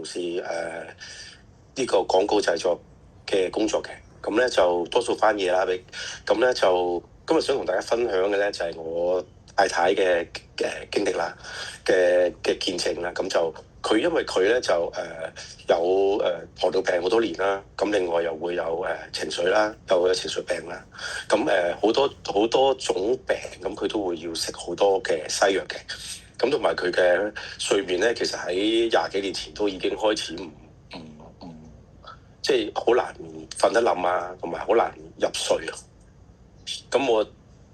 是呢個廣告製作嘅工作嘅，咁咧就多數翻夜啦，咁咧就今日想同大家分享嘅咧就係我太太嘅經歷啦，嘅見證啦，咁就因為佢咧就有糖尿病好多年啦，咁另外又會有情緒啦，又會有情緒病啦，咁好多種病，咁佢都會要食好多嘅西藥嘅，咁同埋佢嘅睡眠咧，其實喺廿幾年前都已經開始唔即係好難瞓得冧啊，同埋好難入睡啊。咁我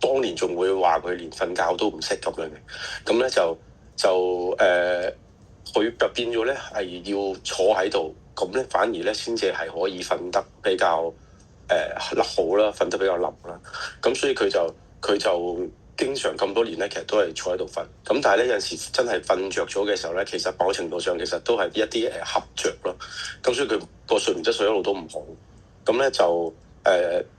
當年仲會話佢連瞓覺都唔識咁樣嘅，咁咧佢就變咗咧係要坐喺度，咁咧反而咧先至係可以瞓得比較好啦，瞓得比較冧啦。咁所以佢就經常咁多年咧，其實都係坐喺度瞓。咁但係咧有陣時真係瞓着咗嘅時候咧，其實某程度上其實都係一啲瞌着咯。咁所以佢個睡眠質素一路都唔好。咁咧就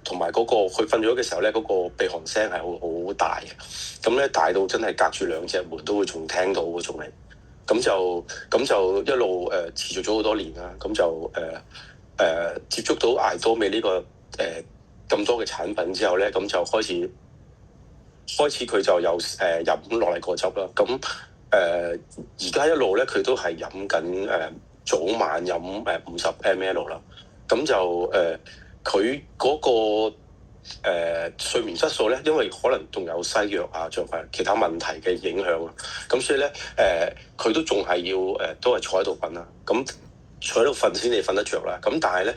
同埋嗰個佢瞓咗嘅時候咧，嗰個鼻鼾聲係好大嘅。咁咧大到真係隔住兩隻門都會仲聽到嗰種嚟。咁就一路持續咗好多年啦。咁就接觸到艾多美呢個咁多嘅產品之後咧，咁就開始佢就有飲樂麗果汁啦。咁而家一路咧佢都係飲緊早晚飲50 ml 啦。咁就佢嗰個睡眠質素咧，因為可能仲有西藥啊，仲係其他問題嘅影響啊。咁所以咧佢都仲係要都係坐喺度瞓啦。咁坐喺度瞓先至瞓得着啦。咁但係咧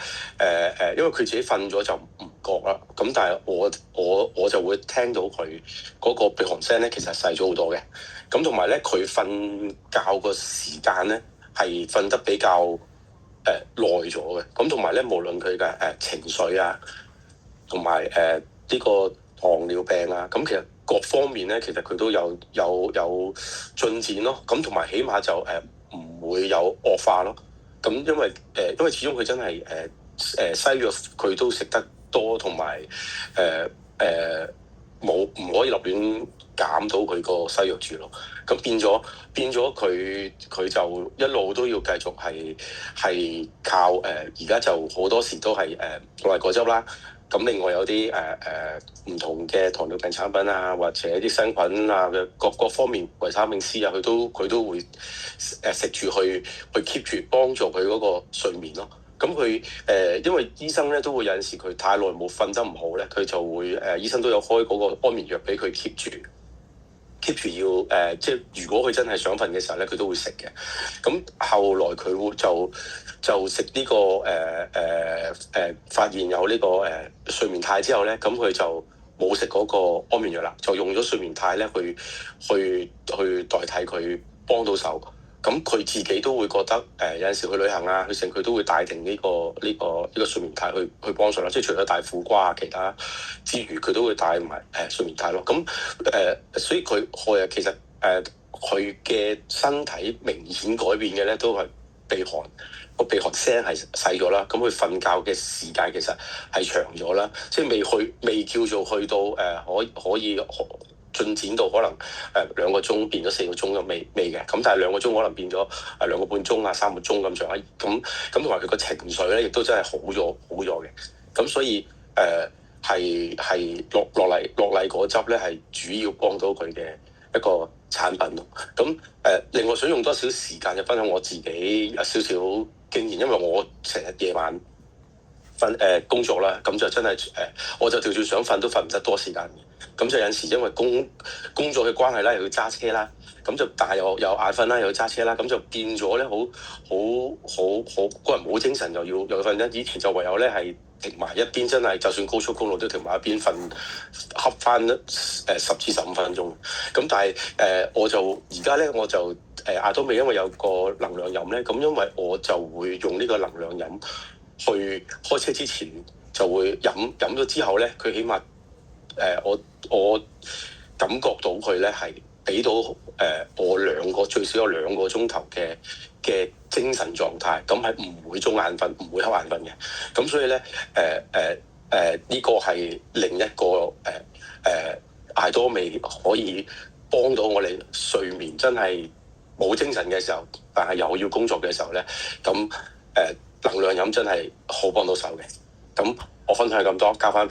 因為佢自己瞓咗就唔覺啦。咁但係我就會聽到佢嗰個鼻鼾聲咧，其實細咗好多嘅。咁同埋咧，佢瞓覺個時間咧係瞓得比較耐咗嘅。咁同埋咧，無論佢嘅情緒啊，同埋呢個糖尿病啊，咁其實各方面咧，其實佢都有進展咯。咁同埋起碼就唔會有惡化咯。咁因為始終佢真係西藥佢都食得多，同埋唔可以立亂減到佢個西藥住咯。咁變咗佢就一路都要繼續係靠而家就好多時都係樂麗果汁啦。咁另外有啲唔同嘅糖尿病產品啊，或者啲生菌啊嘅各方面維他命 C 啊，佢都會食住去 keep 住幫助佢嗰個睡眠咯。咁佢因為醫生咧都會有陣時佢太耐冇瞓得唔好咧，佢就會醫生都有開嗰個安眠藥俾佢 keep 住要即係如果佢真係想瞓嘅時候咧，佢都會食嘅。咁後來佢會就食呢個發現有呢個睡眠肽之後咧，咁佢就冇食嗰個安眠藥啦，就用咗睡眠肽咧去代替佢幫到手。咁佢自己都會覺得有陣時去旅行啊，去成佢都會帶定呢個睡眠肽去幫手啦。即係除咗帶苦瓜啊，其他之餘佢都會帶埋睡眠肽咯。咁所以佢其實佢嘅身體明顯改變嘅咧，都係鼻鼾聲係細咗啦。咁佢瞓覺嘅時間其實係長咗啦，即係未叫做去到可以進展到可能2個鐘變咗4個鐘咁未嘅。咁但係2個鐘可能變咗2個半鐘啊3個鐘咁上下。咁同埋佢個情緒咧，亦都真係好咗嘅。咁所以係樂麗果汁咧，係主要幫到佢嘅一個產品咯。咁另外想用多少時間就分享我自己有少少經驗，因為我成日夜晚工作啦，咁就真係我就調轉想瞓都瞓唔得多時間嘅。咁就有陣時因為工作嘅關係啦，又要揸車啦，咁就但係又眼瞓啦，又要揸車啦，咁就變咗咧好個人冇精神，又要瞓咧。以前就唯有咧係停埋一邊，真係就算高速公路都停埋一邊瞓，瞌翻10至15分鐘。咁但係我就而家咧我就艾多美，因為有個能量飲咧，咁因為我就會用呢個能量飲去開車之前就會飲咗之後咧，佢起碼我感覺到佢咧係俾到我最少有2個鐘頭嘅精神狀態，咁係唔會中眼瞓，唔會瞌眼瞓嘅。咁所以咧呢個係另一個艾多美可以幫到我哋睡眠真係冇精神嘅時候，但係又要工作嘅時候咧，咁能量飲真係好幫到手嘅。咁我分享咁多，交翻俾